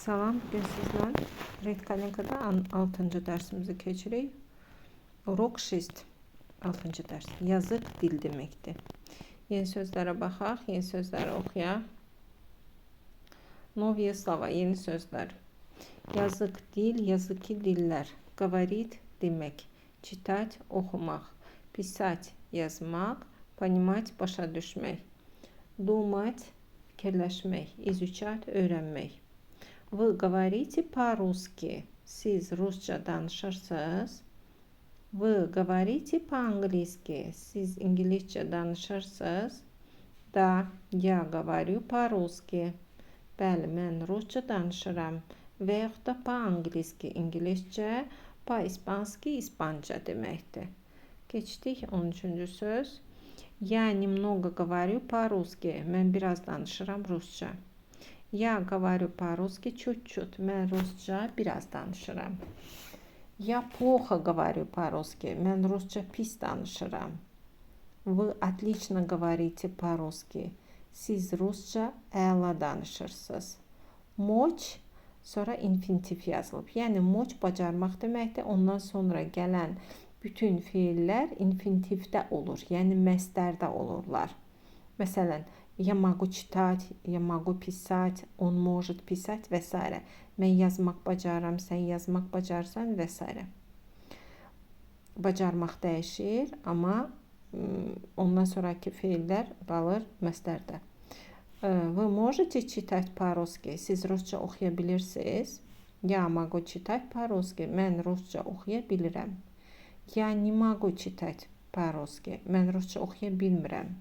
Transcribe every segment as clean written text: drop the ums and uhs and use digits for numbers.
Salam, bugün sizlə Redkalinkada 6-cı dərsimizi keçirik. Urok 6, 6-cı dərs. Yazıq dil deməkdir. Yeni sözlərə baxaq, yeni sözləri oxuyaq. Novye slova, yeni sözlər. Yazıq dil, yazıki dillər. Говорит demək, читать oxumaq, писать yazmaq, понимать başa düşmək, думать fikirləşmək, изучать öyrənmək. Вы говорите по-русски. Siz Rusça danışırsınız. Вы говорите по-английски. Siz İngilizce danışırsınız. Да, я говорю по-русски. Bəli, mən Rusça danışıram. Və yaxud da по-английски, İngilizcə, по-испански, İspanca deməkdir. Keçdik 13-cü söz. Я немного говорю по-русски. Mən biraz danışıram Rusça. Я говорю по-русски чуть-чуть. Mən Rusça biraz danışıram. Я плохо говорю по-русски. Mən Rusça pis danışıram. Вы отлично говорите по-русски. Siz Rusça əla danışırsınız. Moç sonra infinitiv yazılıb. Yəni moç bacarmaq deməkdir. Ondan sonra gələn bütün fiillər infinitivdə olur. Yəni məstərdə olurlar. Məsələn, я могу читать, я могу писать, он может писать və s. Mən yazmaq bacarıram, sən yazmaq bacarsan və s. Bacarmaq dəyişir, amma ondan sonraki fiillər qalır məstərdə. Вы можете читать по-русски? Siz Rusça oxuya bilirsiniz. Я могу читать по-русски. Mən Rusça oxuya bilirəm. Я не могу читать по-русски. Mən Rusça oxuya bilmirəm.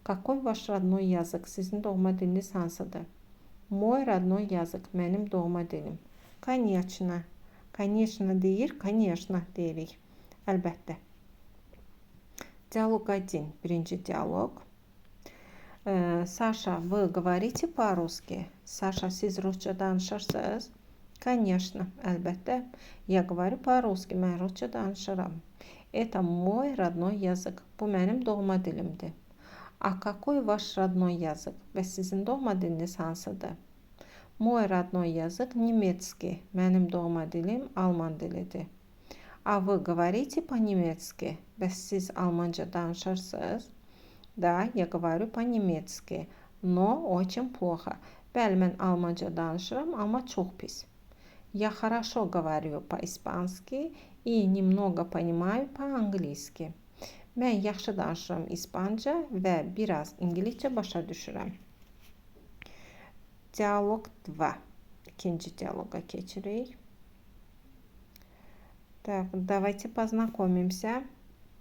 Какой ваш родной язык? Sizin doğma diliniz hansıdır? Мой родной язык. Mənim doğma dilim. Конечно. Конечно deyir, конечно deyirik. Əlbəttə. Диалог 1. Birinci dialoq. Саша, вы говорите по-русски? Саша, siz Rusça danışırsınız? Конечно, əlbəttə. Я говорю по-русски. Mən Rusça danışıram. Это мой родной язык. Bu mənim doğma dilimdir. А какой ваш родной язык? Və sizin doğma diliniz hansıdır? Мой родной язык немецкий. Mənim doğma dilim alman dilidir. А вы говорите по-немецки? Və siz almanca danışırsınız? Да, я говорю по-немецки. Но очень плохо. Bəli, mən almanca danışıram, amma çox pis. Я хорошо говорю по-испански и немного понимаю по-английски. Mən yaxşı danışıram İspanca və biraz İngilizcə başa düşürəm. Dialog 2. İkinci dialoqa keçirik. Так, давайте познакомимся.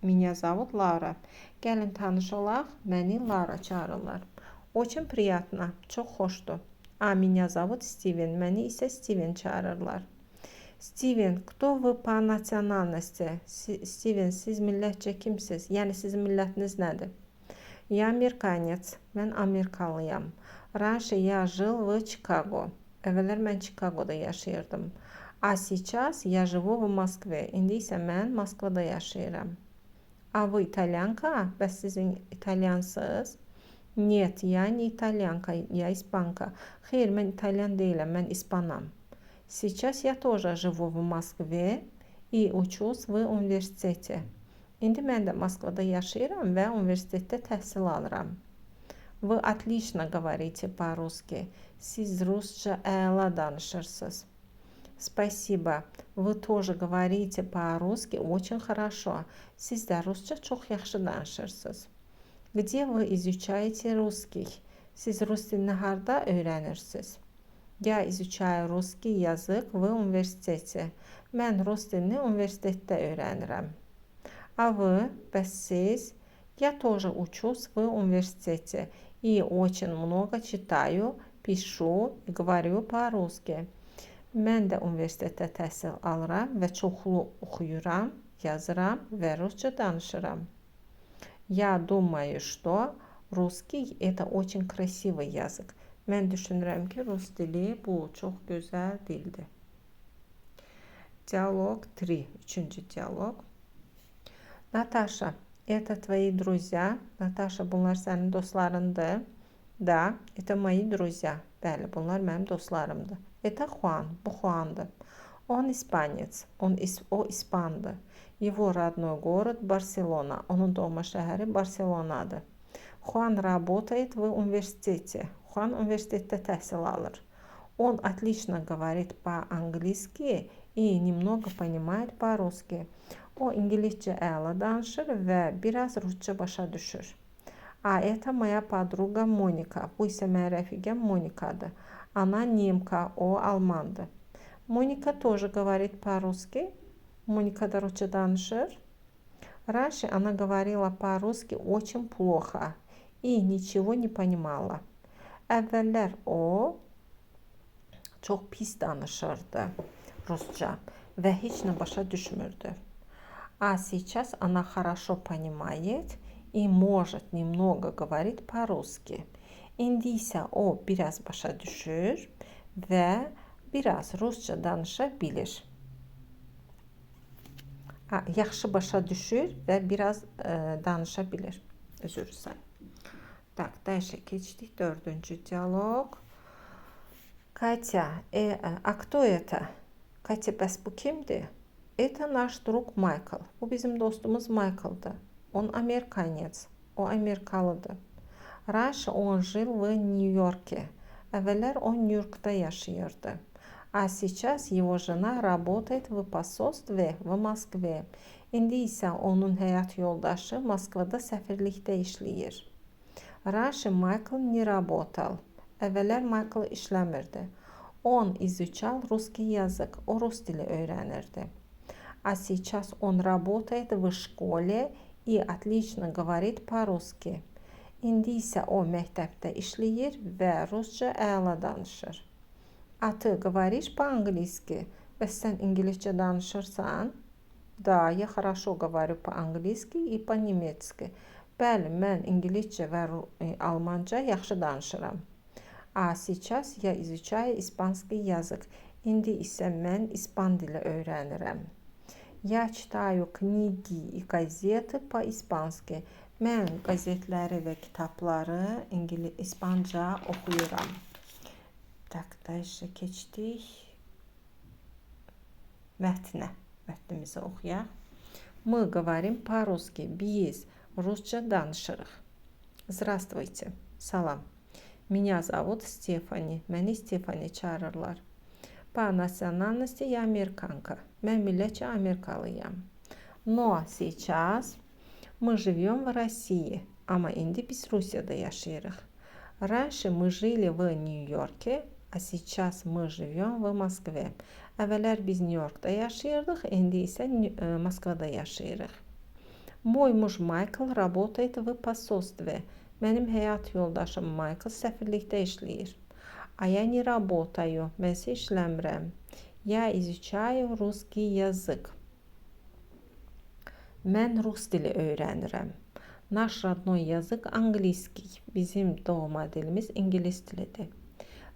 Меня зовут Лара. Gəlin tanış olaq. Məni Lara çağırırlar. Очень приятно. Çox xoşdur. А меня зовут Стивен. Məni isə Steven çağırırlar. Steven, кто вы по национальности? Steven, siz millətcə kimsiz? Yəni sizin millətiniz nədir? Я американец. Mən Amerikalıyam. Раньше я жил в Чикаго. Əvvəllər mən Chicago'da yaşayırdım. А сейчас я живу в Москве. İndi isə mən Moskvada yaşayıram. А вы итальянка? Bəs sizin italyansınız? Нет, я не итальянка, я испанка. Xeyr, mən italyan deyiləm, mən ispanam. Сейчас я тоже живу в Москве и учусь в университете. İndi mən də Moskvada yaşayıram və universitetdə təhsil alıram. Вы отлично говорите по-русски. Siz Rusça əla danışırsınız. Спасибо. Вы тоже говорите по-русски очень хорошо. Siz də Rusça çox yaxşı danışırsınız. Где вы изучаете русский? Siz Rus dilini harda öyrənirsiniz? Я изучаю русский язык в университете. Mən Rus dilini universitetdə öyrənirəm. А вы, bəs siz? Я тоже учусь в университете и очень много читаю, пишу и говорю по-русски. Mən də universitetdə təhsil alıram və çoxlu oxuyuram, yazıram və Rusça danışıram. Я думаю, что русский это очень красивый язык. Mən düşünürəm ki, Rus dili bu çox gözəl dildir. Диалог 3. Üçüncü dialoq. Наташа, это твои друзья? Наташа, bunlar sənin dostlarındır? Да, это мои друзья. Bəli, bunlar mənim dostlarımdır. Это Juan, bu Juandır. Он испанец, o İspandır. Его родной город Барселона, onun doğma şəhəri Barselonadır. Juan работает в университете. Juan universitetdə təhsil alır. Он отлично говорит по-английски и немного понимает по-русски. O İngiliscə əla danışır və biraz rusca başa düşür. А это моя подруга Monika. Bu isə mənim rəfiqəm Monikadır. Она немка, o almandır. Monika тоже говорит по-русски. Monika da rusça danışır. Раньше она говорила по-русски очень плохо и ничего не понимала. Əvvəllər o çox pis danışırdı rusca və heç nə başa düşmürdü. А сейчас она хорошо понимает и может немного говорить по-русски. İndi isə o biraz başa düşür və biraz rusca danışa bilir. Yaxşı başa düşür və biraz danışa bilir. Özür dilərim. Так, дальше keçdik. Dördüncü diyaloq. Katya, а кто это? Katya, bəs bu kimdir? Это наш друг Майкл. Bu bizim dostumuz Michael'dır. Он американец. O Amerikalıdır. Раньше он жил в Нью-Йорке. Əvvəllər o Nyu-Yorkda yaşayırdı. А сейчас его жена работает в посольстве в Москве. İndi isə onun həyat yoldaşı Moskvada səfirlikdə işləyir. Раньше Майкл не работал. Əvvəllər Michael işləmirdi. Он изучал русский язык. O rus dili öyrənirdi. А сейчас он работает в школе и отлично говорит по-русски. İndi isə o məktəbdə işləyir və rusca əla danışır. А ты говоришь по-английски? Bəs sən ingiliscə danışırsan? Да, я хорошо говорю по-английски и по-немецки. Bəli, mən ingiliscə və almanca yaxşı danışıram. А сейчас я изучаю испанский язык. İndi isə mən ispan dili öyrənirəm. Я читаю книги и газеты по-испански. Mən qəzetləri və kitabları ispanca oxuyuram. Так, dальше keçdik. Mətnimizi oxuyaq. Мы говорим по-русски. Biz rusca danışırıq. Здравствуйте. Salam. Меня зовут Стефани. Məni Stefani çağırırlar. По национальности я американка. Mən millətcə Amerikalıyam. Но сейчас мы живем в России. Amma indi biz Rusiyada yaşayırıq. Раньше мы жили в Нью-Йорке, а сейчас мы живем в Москве. Əvvəllər biz Nyu-Yorkda yaşayırdıq, indi isə Moskvada yaşayırıq. Мой муж Майкл работает в посольстве. Mənim həyat yoldaşım Michael səfirlikdə işləyir. А я не работаю. Mən isə işləmirəm. Я изучаю русский язык. Mən rus dili öyrənirəm. Наш родной язык английский. Bizim doğma dilimiz ingilis dilidir.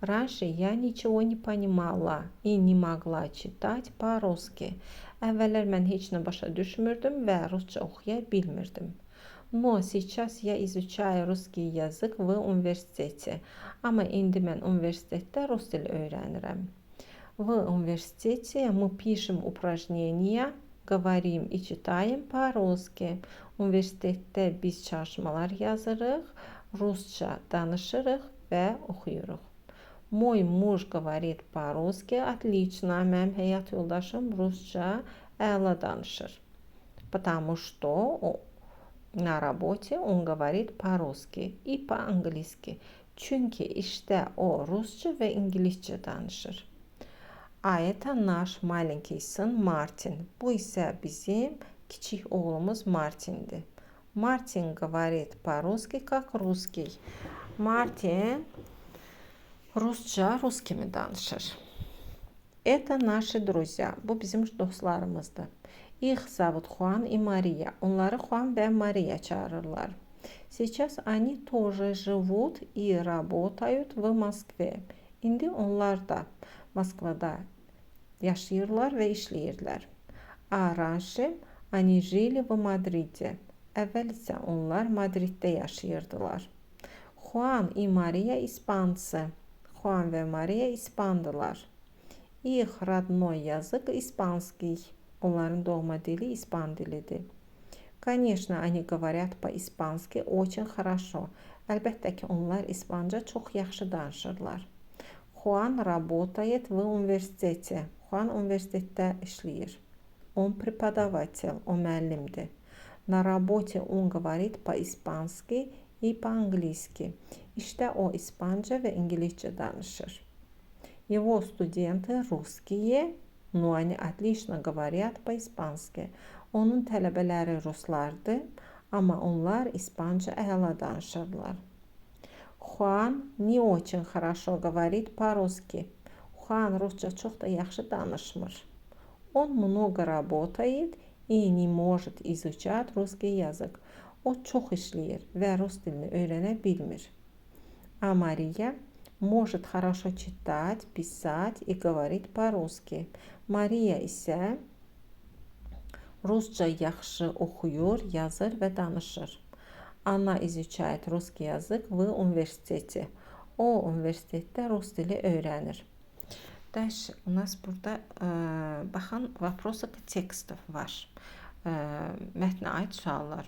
Раньше я ничего не понимала и не могла читать по-русски. Əvvəllər mən heç nə başa düşmürdüm və rusca oxuya bilmirdim. Но сейчас я изучаю русский язык в университете. Amma indi mən universitetdə rus dili öyrənirəm. В университете мы пишем упражнения, говорим и читаем по-русски. Universitetdə biz çalışmalar yazırıq, rusca danışırıq və oxuyuruq. Мой муж говорит по-русски отлично. Mənim həyat yoldaşım rusca əla danışır. Потому что на работе он говорит по-русски и по-английски. Çünki işdə o rusca və ingiliscə danışır. А это наш маленький сын Мартин. Bu isə bizim kiçik oğlumuz Martindir. Martin говорит по-русски как русский. Martin rusca rus kimi danışır. Это наши друзья. Bu bizim dostlarımızdır. Их зовут Хуан и Мария. Onları Хуан və Мария çağırırlar. Сейчас они тоже живут и работают в Москве. İndi onlar da Moskvada yaşayırlar və işləyirlər. А раньше они жили в Мадриде. Əvvəl isə onlar Madriddə yaşayırdılar. Хуан и Мария испанцы. Juan ve Maria İspandılar. Их родной язык испанский. Onların doğma dili İspan dilidir. Конечно, они говорят по-испански очень хорошо. Əlbəttə ki, onlar İspanca çox yaxşı danışırlar. Juan работает в университете. Juan universitetdə işləyir. Он преподаватель, o müəllimdir. На работе он говорит по-испански и по-английски. İşdə o İspanca və İngiliscə danışır. Его студенты русские, но они отлично говорят по-испански. Onun tələbələri ruslardır, amma onlar İspanca əla danışırlar. Juan не очень хорошо говорит по-русски. Juan rusca çox da yaxşı danışmır. Он много работает и не может изучать русский язык. O çox işləyir və rus dilini öyrənə bilmir. А Maria может хорошо читать, писать и говорить по-русски. Maria isə rusca yaxşı oxuyur, yazır və danışır. Она изучает русский язык в университете. O universitetdə rus dili öyrənir. Дальше у нас burada baxın, вопросы к текстов var. Mətnə aid suallar.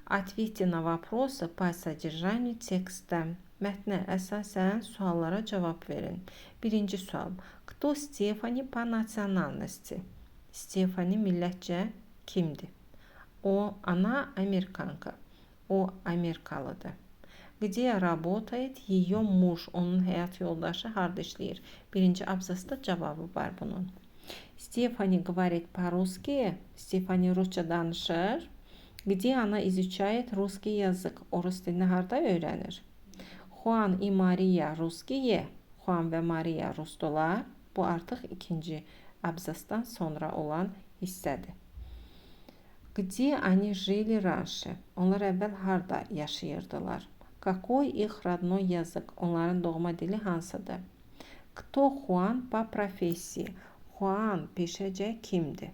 Ответьте на вопросы по содержанию текста. Mətnə əsasən suallara cavab verin. Birinci sual. Кто Стефани по национальности? Стефани millətcə kimdir? Она американка. O Amerikalıdır. Где работает ее муж? Onun həyat yoldaşı harda işləyir? Birinci abzasda cavabı var bunun. Стефани говорит по-русски. Стефани rusca danışır. Где она изучает русский языk? O rus dilini harda öyrənir? Juan и Maria русские. Juan və Maria rusdular. Bu artıq ikinci abzasdan sonra olan hissədir. Где они жили раньше? Onlar əvvəl harda yaşayırdılar? Какой их родной язык? Onların doğma dili hansıdır? Кто Juan по профессии? Juan peşəcə kimdir?